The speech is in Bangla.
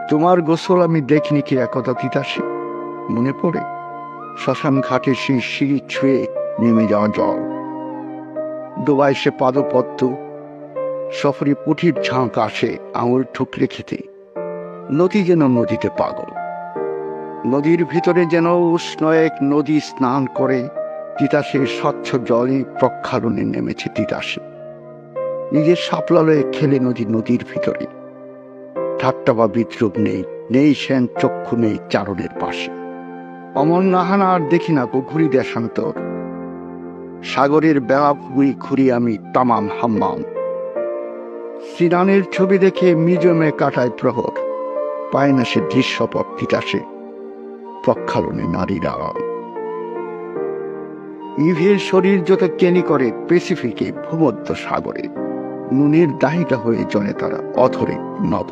তোমার গোসল আমি দেখিনি কি একদা তিতাসে, মনে পড়ে শ্মশান ঘাটে সেই সিঁড়ি ছুঁয়ে নেমে যাওয়া জল, ডোবায় সে পাদপদ্ম, সফরে পুঁঠির ঝাঁক আসে আঙুল ঠুকরে খেতে। নদী যেন নদীতে পাগল, নদীর ভিতরে যেন উষ্ণ এক নদী স্নান করে তিতাসের স্বচ্ছ জলে প্রক্ষালনে নেমেছে তিতাসে। নিজের সাপলালয়ে খেলে নদীর ভিতরে, ঠাট্টা বা বিদ্রুপ নেই, নেই সেন চক্ষু, নেই চারণের পাশে। অমন নাহানা আর দেখি না গো ঘুরি দেশান্তর, সাগরের বেড়া ঘুরি আমি তামাম হাম্মাম। সিনানের ছবি দেখে মিউজিয়ামে কাটায় প্রহর, পায় না সে দৃশ্যপট তিতাসে প্রক্ষালনে নারীর আড়াল। ইভের শরীর যত কেনি করে প্যাসিফিকে ভূমধ্য সাগরে, নুনের দাহিটা হয়ে জলে তারা অধরে নদ।